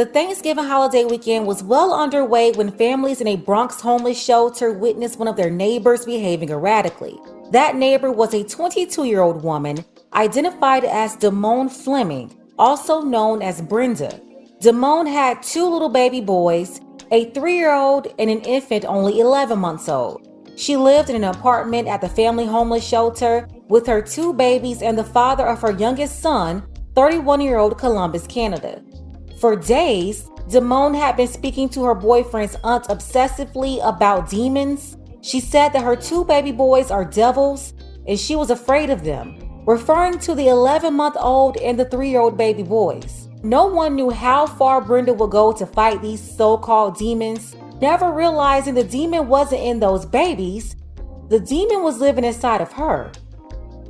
The Thanksgiving holiday weekend was well underway when families in a Bronx homeless shelter witnessed one of their neighbors behaving erratically. That neighbor was a 22-year-old woman identified as Damone Fleming, also known as Brenda. Damone had 2 little baby boys, a 3-year-old and an infant only 11 months old. She lived in an apartment at the family homeless shelter with her 2 babies and the father of her youngest son, 31-year-old Columbus, Canada. For days, Damone had been speaking to her boyfriend's aunt obsessively about demons. She said that her 2 baby boys are devils and she was afraid of them, referring to the 11-month-old and the 3-year-old baby boys. No one knew how far Brenda would go to fight these so-called demons, never realizing the demon wasn't in those babies. The demon was living inside of her.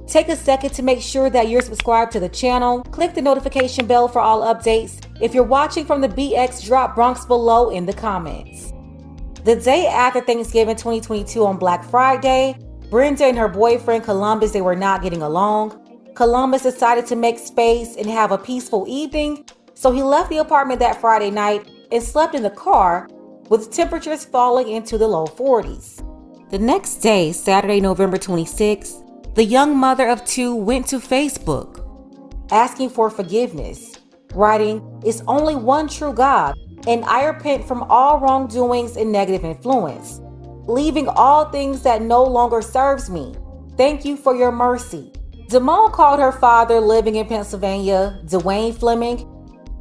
Take a second to make sure that you're subscribed to the channel. Click the notification bell for all updates. If you're watching from the BX, drop Bronx below in the comments. The day after Thanksgiving 2022 on Black Friday, Brenda and her boyfriend Columbus, they were not getting along. Columbus decided to make space and have a peaceful evening, so he left the apartment that Friday night and slept in the car with temperatures falling into the low 40s. The next day, Saturday, November 26th, the young mother of 2 went to Facebook asking for forgiveness, writing, "It's only one true God, and I repent from all wrongdoings and negative influence, leaving all things that no longer serves me. Thank you for your mercy." Damone called her father, living in Pennsylvania, Dwayne Fleming,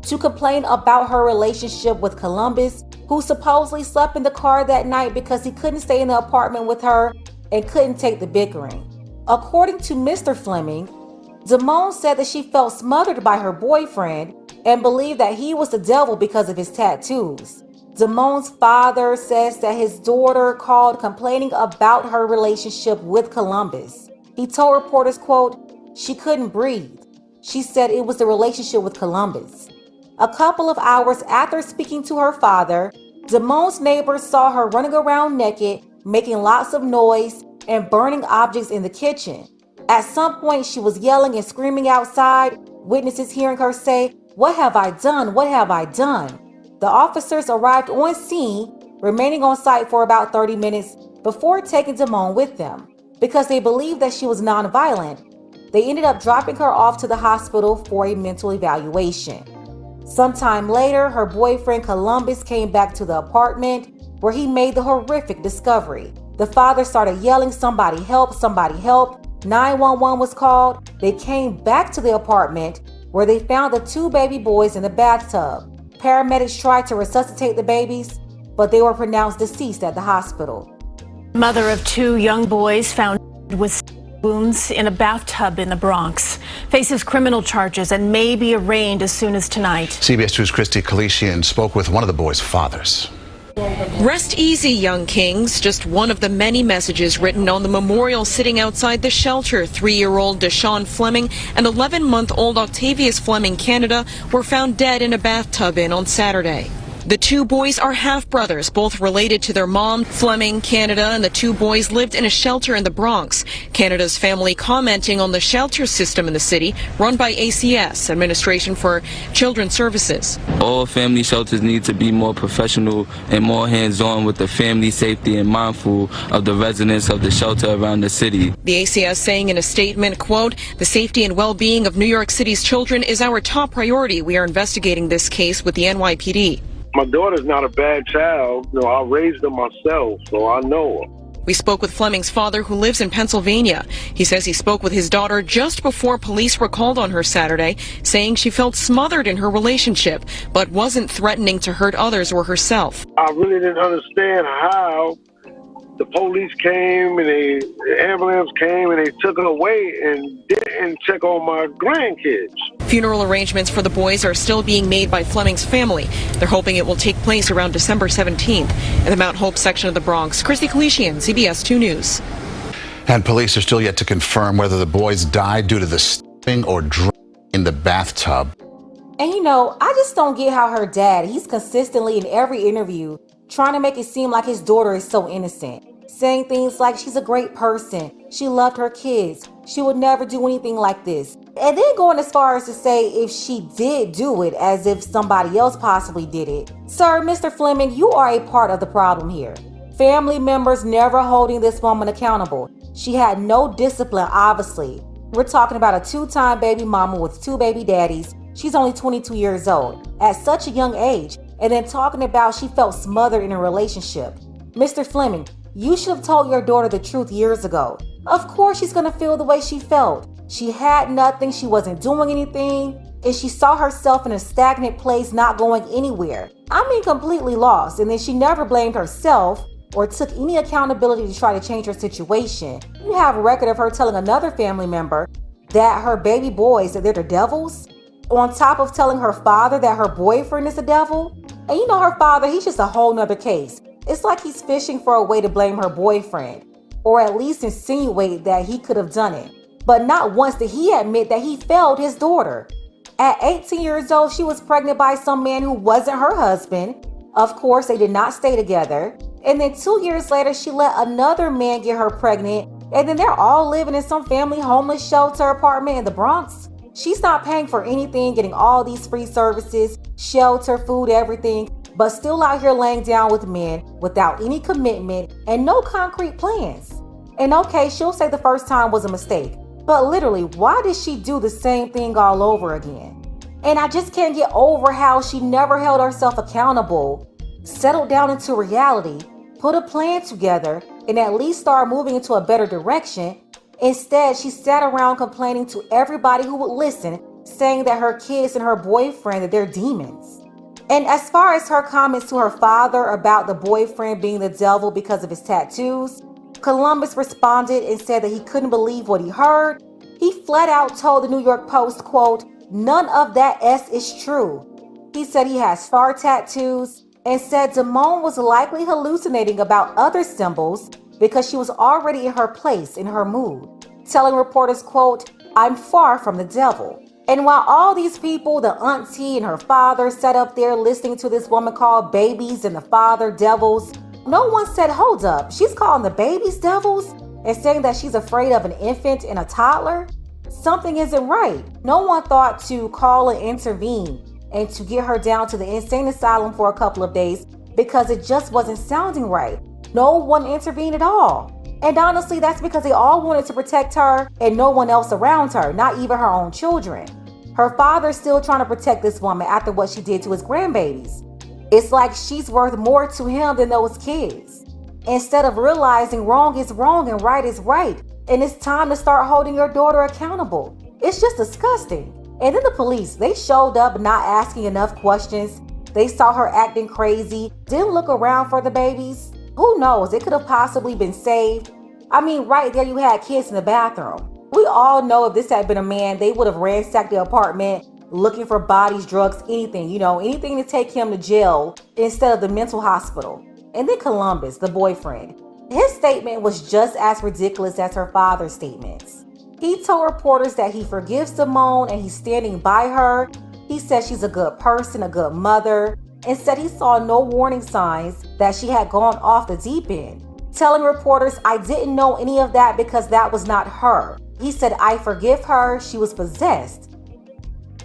to complain about her relationship with Columbus, who supposedly slept in the car that night because he couldn't stay in the apartment with her and couldn't take the bickering. According to Mr. Fleming, Damone said that she felt smothered by her boyfriend and believed that he was the devil because of his tattoos. Damone's father says that his daughter called complaining about her relationship with Columbus. He told reporters, quote, "She couldn't breathe. She said it was the relationship with Columbus." A couple of hours after speaking to her father, Damone's neighbors saw her running around naked, making lots of noise, and burning objects in the kitchen. At some point, she was yelling and screaming outside, witnesses hearing her say, "What have I done? What have I done?" The officers arrived on scene, remaining on site for about 30 minutes before taking Damone with them. Because they believed that she was nonviolent, they ended up dropping her off to the hospital for a mental evaluation. Sometime later, her boyfriend Columbus came back to the apartment where he made the horrific discovery. The father started yelling, "Somebody help, somebody help." 911 was called. They came back to the apartment where they found the 2 baby boys in the bathtub. Paramedics tried to resuscitate the babies, but they were pronounced deceased at the hospital. Mother of 2 young boys found with wounds in a bathtub in the Bronx faces criminal charges and may be arraigned as soon as tonight. CBS 2's Christy Kalishian spoke with one of the boys' fathers. Rest easy, young kings. Just one of the many messages written on the memorial sitting outside the shelter. 3-year-old Deshaun Fleming and 11-month-old Octavius Fleming, Canada, were found dead in a bathtub on Saturday. The 2 boys are half-brothers, both related to their mom, Fleming, Canada, and the 2 boys lived in a shelter in the Bronx. Canada's family commenting on the shelter system in the city, run by ACS, Administration for Children's Services. All family shelters need to be more professional and more hands-on with the family safety and mindful of the residents of the shelter around the city. The ACS saying in a statement, quote, "The safety and well-being of New York City's children is our top priority. We are investigating this case with the NYPD. My daughter's not a bad child. I raised her myself, so I know her. We spoke with Fleming's father, who lives in Pennsylvania. He says he spoke with his daughter just before police were called on her Saturday, saying she felt smothered in her relationship, but wasn't threatening to hurt others or herself. I really didn't understand how the police came and the ambulance came and they took her away and didn't check on my grandkids. Funeral arrangements for the boys are still being made by Fleming's family. They're hoping it will take place around December 17th in the Mount Hope section of the Bronx. Christy Kalishian, CBS 2 News. And police are still yet to confirm whether the boys died due to the stepping or drowning in the bathtub. And I just don't get how her dad, he's consistently in every interview trying to make it seem like his daughter is so innocent, saying things like she's a great person, she loved her kids, she would never do anything like this. And then going as far as to say if she did do it, as if somebody else possibly did it. Sir, Mr. Fleming, you are a part of the problem here. Family members never holding this woman accountable. She had no discipline, obviously. We're talking about a 2-time baby mama with 2 baby daddies. She's only 22 years old at such a young age. And then talking about she felt smothered in a relationship. Mr. Fleming, you should have told your daughter the truth years ago. Of course she's going to feel the way she felt. She had nothing, she wasn't doing anything, and she saw herself in a stagnant place, not going anywhere. I mean, completely lost. And then she never blamed herself or took any accountability to try to change her situation. You have a record of her telling another family member that her baby boys, that they're the devils, on top of telling her father that her boyfriend is the devil. And you know her father, he's just a whole nother case. It's like he's fishing for a way to blame her boyfriend, or at least insinuate that he could have done it. But not once did he admit that he failed his daughter. At 18 years old, she was pregnant by some man who wasn't her husband. Of course, they did not stay together. And then 2 years later, she let another man get her pregnant. And then they're all living in some family homeless shelter apartment in the Bronx. She's not paying for anything, getting all these free services, shelter, food, everything, but still out here laying down with men without any commitment and no concrete plans. And okay, she'll say the first time was a mistake. But literally, why did she do the same thing all over again? And I just can't get over how she never held herself accountable, settled down into reality, put a plan together, and at least start moving into a better direction. Instead, she sat around complaining to everybody who would listen, saying that her kids and her boyfriend, that they're demons. And as far as her comments to her father about the boyfriend being the devil because of his tattoos, Columbus responded and said that he couldn't believe what he heard. He flat out told the New York Post, quote, "None of that S is true." He said he has star tattoos and said Damone was likely hallucinating about other symbols because she was already in her place, in her mood, telling reporters, quote, "I'm far from the devil." And while all these people, the auntie and her father, sat up there listening to this woman call babies and the father devils, no one said, hold up, she's calling the babies devils and saying that she's afraid of an infant and a toddler? Something isn't right. No one thought to call and intervene and to get her down to the insane asylum for a couple of days because it just wasn't sounding right. No one intervened at all. And honestly, that's because they all wanted to protect her and no one else around her, not even her own children. Her father's still trying to protect this woman after what she did to his grandbabies. It's like she's worth more to him than those kids. Instead of realizing wrong is wrong and right is right, and it's time to start holding your daughter accountable. It's just disgusting. And then the police, they showed up not asking enough questions. They saw her acting crazy, didn't look around for the babies. Who knows, it could have possibly been saved. I mean, right there you had kids in the bathroom. We all know if this had been a man, they would have ransacked the apartment, looking for bodies, drugs, anything, anything to take him to jail instead of the mental hospital. And then Columbus, the boyfriend, his statement was just as ridiculous as her father's statements. He told reporters that he forgives Damone and he's standing by her. He said she's a good person, a good mother, and said he saw no warning signs that she had gone off the deep end. Telling reporters, "I didn't know any of that because that was not her." He said, "I forgive her, she was possessed."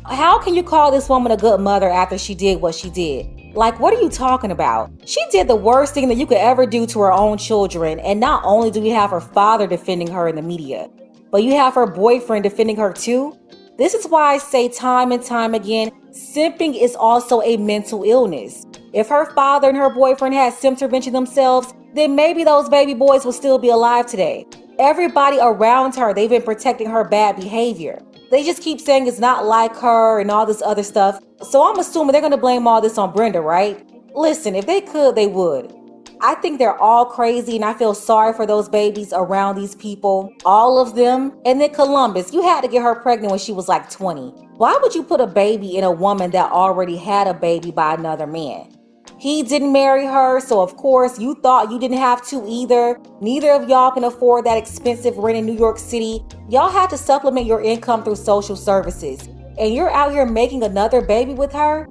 How can you call this woman a good mother after she did what she did? Like, what are you talking about? She did the worst thing that you could ever do to her own children. And not only do we have her father defending her in the media, but you have her boyfriend defending her too. This is why I say time and time again, simping is also a mental illness. If her father and her boyfriend had SIMPTERVENTION themselves, then maybe those baby boys would still be alive today. Everybody around her, they've been protecting her bad behavior. They just keep saying it's not like her and all this other stuff. So I'm assuming they're going to blame all this on Brenda, right? Listen, if they could, they would. I think they're all crazy and I feel sorry for those babies around these people. All of them. And then Columbus, you had to get her pregnant when she was like 20. Why would you put a baby in a woman that already had a baby by another man? He didn't marry her, so of course you thought you didn't have to either. Neither of y'all can afford that expensive rent in New York City. Y'all had to supplement your income through social services. And you're out here making another baby with her?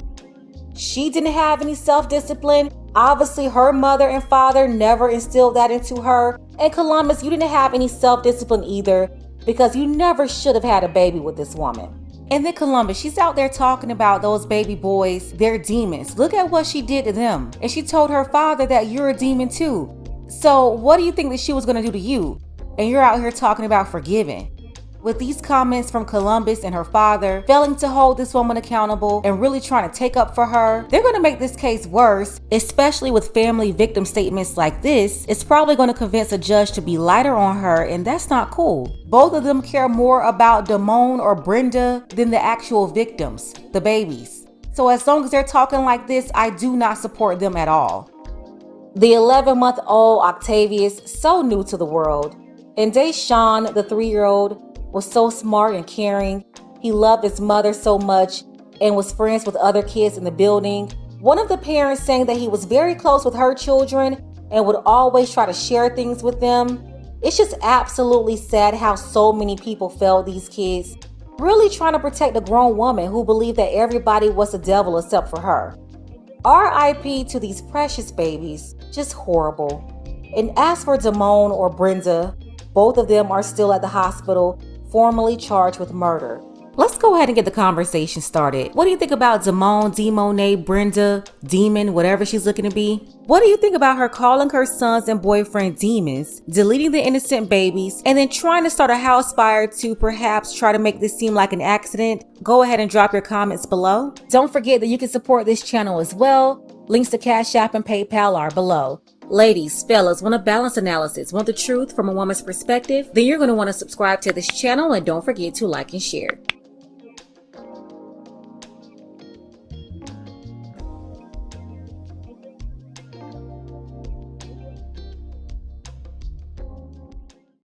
She didn't have any self-discipline. Obviously, her mother and father never instilled that into her. And Columbus, you didn't have any self-discipline either. because you never should have had a baby with this woman. And then Columbus, she's out there talking about those baby boys, they're demons. Look at what she did to them. And she told her father that you're a demon too. So what do you think that she was gonna do to you? And you're out here talking about forgiving. With these comments from Columbus and her father failing to hold this woman accountable and really trying to take up for her, they're going to make this case worse, especially with family victim statements like this. It's probably going to convince a judge to be lighter on her, and that's not cool. Both of them care more about Damone or Brenda than the actual victims, the babies. So as long as they're talking like this, I do not support them at all. The 11-month-old Octavius, so new to the world. And Deshawn, the 3-year-old, was so smart and caring. He loved his mother so much and was friends with other kids in the building. One of the parents saying that he was very close with her children and would always try to share things with them. It's just absolutely sad how so many people failed these kids, really trying to protect a grown woman who believed that everybody was the devil except for her. RIP to these precious babies, just horrible. And as for Damone or Brenda, both of them are still at the hospital, formally charged with murder. Let's go ahead and get the conversation started. What do you think about Demone, Brenda, Demon, whatever she's looking to be? What do you think about her calling her sons and boyfriend demons, deleting the innocent babies, and then trying to start a house fire to perhaps try to make this seem like an accident? Go ahead and drop your comments below. Don't forget that you can support this channel as well. Links to Cash App and PayPal are below. Ladies, fellas, want a balanced analysis, want the truth from a woman's perspective? Then you're going to want to subscribe to this channel and don't forget to like and share.